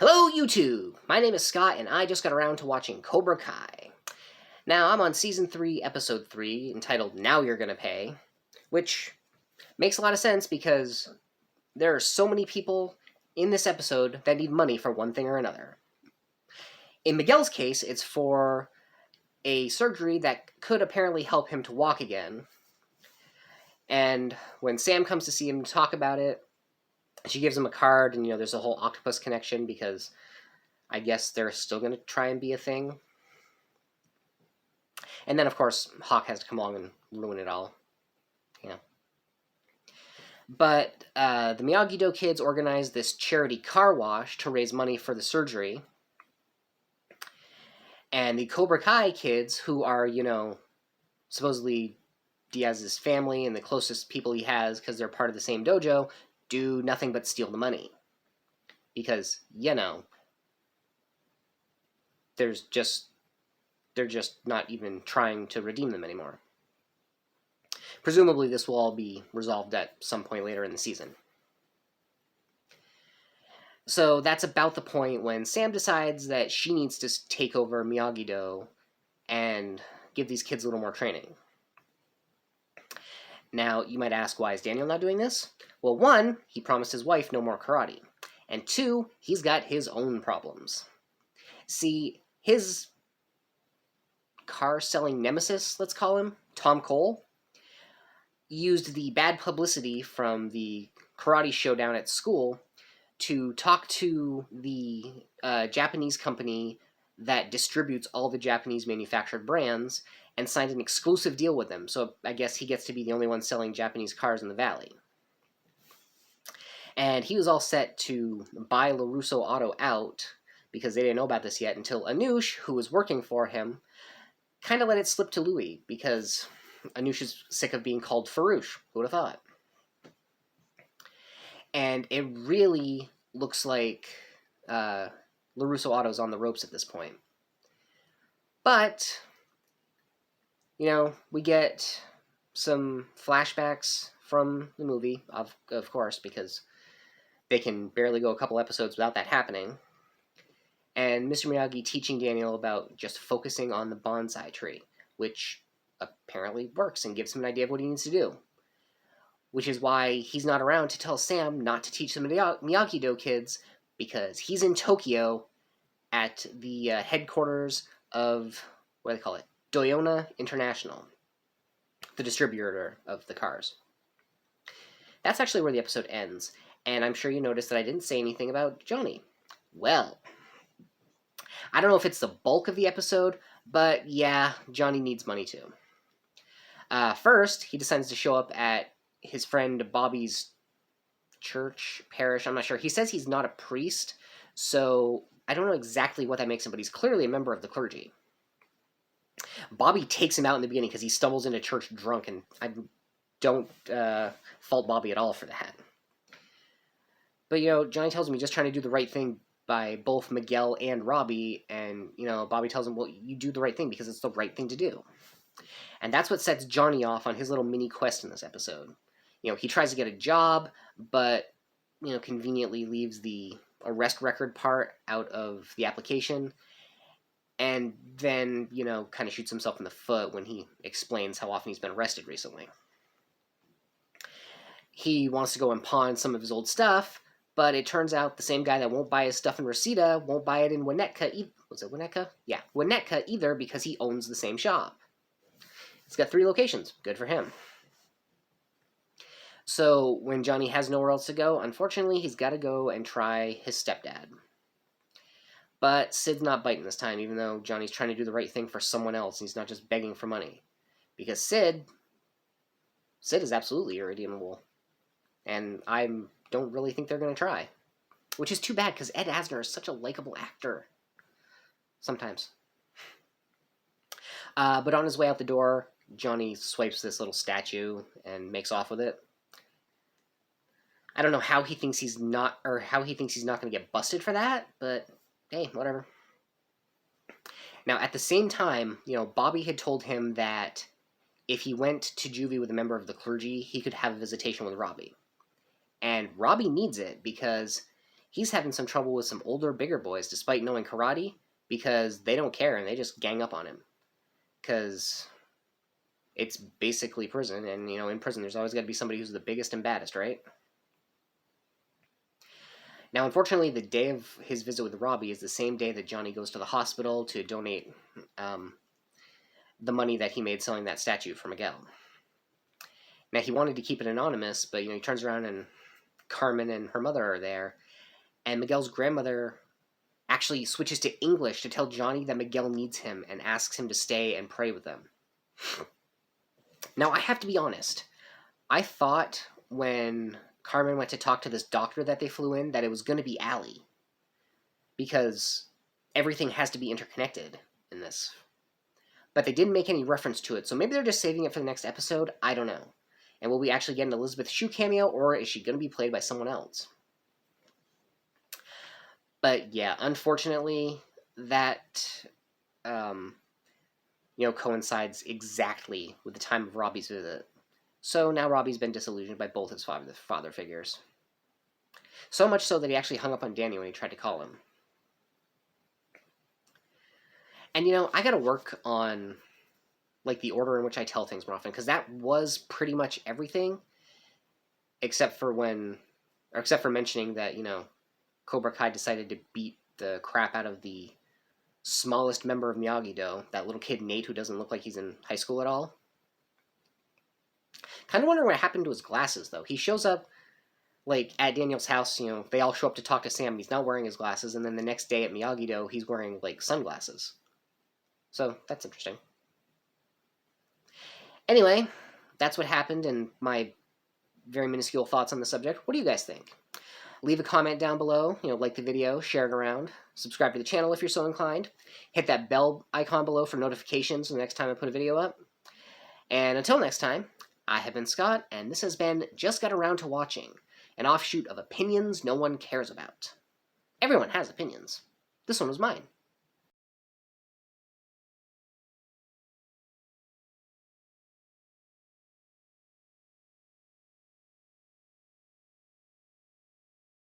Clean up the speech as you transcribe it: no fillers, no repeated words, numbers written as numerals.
Hello YouTube! My name is Scott and I just got around to watching Cobra Kai. Now I'm on Season 3, Episode 3, entitled Now You're Gonna Pay, which makes a lot of sense because there are so many people in this episode that need money for one thing or another. In Miguel's case, it's for a surgery that could apparently help him to walk again. And when Sam comes to see him to talk about it, she gives him a card, and there's a whole octopus connection because I guess they're still going to try and be a thing. And then, of course, Hawk has to come along and ruin it all. But the Miyagi-Do kids organized this charity car wash to raise money for the surgery. And the Cobra Kai kids, who are, supposedly Diaz's family and the closest people he has because they're part of the same dojo, do nothing but steal the money. Because, they're just not even trying to redeem them anymore. Presumably this will all be resolved at some point later in the season. So that's about the point when Sam decides that she needs to take over Miyagi-Do and give these kids a little more training. Now, you might ask, why is Daniel not doing this? Well, one, he promised his wife no more karate. And two, he's got his own problems. See, his car-selling nemesis, let's call him, Tom Cole, used the bad publicity from the karate showdown at school to talk to the Japanese company that distributes all the Japanese manufactured brands and signed an exclusive deal with them. So I guess he gets to be the only one selling Japanese cars in the valley. And he was all set to buy LaRusso Auto out because they didn't know about this yet until Anoush, who was working for him, kind of let it slip to Louis because Anoush is sick of being called Farouche. Who would have thought? And it really looks like LaRusso Auto's on the ropes at this point. But, we get some flashbacks from the movie, of course, because they can barely go a couple episodes without that happening. And Mr. Miyagi teaching Daniel about just focusing on the bonsai tree, which apparently works and gives him an idea of what he needs to do. Which is why he's not around to tell Sam not to teach the Miyagi-Do kids, because he's in Tokyo at the headquarters of, what do they call it? Doyona International, the distributor of the cars. That's actually where the episode ends, and I'm sure you noticed that I didn't say anything about Johnny. Well, I don't know if it's the bulk of the episode, but yeah, Johnny needs money too. First, he decides to show up at his friend Bobby's church, parish, I'm not sure. He says he's not a priest, so I don't know exactly what that makes him, but he's clearly a member of the clergy. Bobby takes him out in the beginning because he stumbles into church drunk, and I don't fault Bobby at all for that. But, Johnny tells him he's just trying to do the right thing by both Miguel and Robbie, and, Bobby tells him, well, you do the right thing because it's the right thing to do. And that's what sets Johnny off on his little mini quest in this episode. He tries to get a job, but, conveniently leaves the arrest record part out of the application, and then, kind of shoots himself in the foot when he explains how often he's been arrested recently. He wants to go and pawn some of his old stuff, but it turns out the same guy that won't buy his stuff in Reseda won't buy it in Winnetka. Was it Winnetka? Yeah, Winnetka either, because he owns the same shop. He's got 3 locations. Good for him. So when Johnny has nowhere else to go, unfortunately, he's got to go and try his stepdad. But Sid's not biting this time, even though Johnny's trying to do the right thing for someone else. He's not just begging for money. Because Sid is absolutely irredeemable. And I don't really think they're going to try. Which is too bad, because Ed Asner is such a likable actor. Sometimes. But on his way out the door, Johnny swipes this little statue and makes off with it. I don't know how he thinks he's not going to get busted for that, but hey, whatever. Now, at the same time, Bobby had told him that if he went to juvie with a member of the clergy, he could have a visitation with Robbie. And Robbie needs it because he's having some trouble with some older, bigger boys despite knowing karate because they don't care and they just gang up on him. Because it's basically prison, and, you know, in prison there's always got to be somebody who's the biggest and baddest, right? Now, unfortunately, the day of his visit with Robbie is the same day that Johnny goes to the hospital to donate the money that he made selling that statue for Miguel. Now, he wanted to keep it anonymous, but, you know, he turns around and Carmen and her mother are there, and Miguel's grandmother actually switches to English to tell Johnny that Miguel needs him and asks him to stay and pray with them. Now, I have to be honest. I thought when Carmen went to talk to this doctor that they flew in that it was going to be Allie, because everything has to be interconnected in this. But they didn't make any reference to it, so maybe they're just saving it for the next episode. I don't know. And will we actually get an Elizabeth Shue cameo, or is she going to be played by someone else? But yeah, unfortunately, that coincides exactly with the time of Robbie's visit. So now Robbie's been disillusioned by both his father figures. So much so that he actually hung up on Danny when he tried to call him. And, you know, I gotta work on, like, the order in which I tell things more often, because that was pretty much everything, except for mentioning that, you know, Cobra Kai decided to beat the crap out of the smallest member of Miyagi-Do, that little kid Nate who doesn't look like he's in high school at all. Kind of wondering what happened to his glasses, though. He shows up, like, at Daniel's house, you know, they all show up to talk to Sam, and he's not wearing his glasses, and then the next day at Miyagi-Do, he's wearing, like, sunglasses. So, that's interesting. Anyway, that's what happened, and my very minuscule thoughts on the subject. What do you guys think? Leave a comment down below, you know, like the video, share it around, subscribe to the channel if you're so inclined, hit that bell icon below for notifications the next time I put a video up. And until next time, I have been Scott, and this has been Just Got Around to Watching, an offshoot of opinions no one cares about. Everyone has opinions. This one was mine.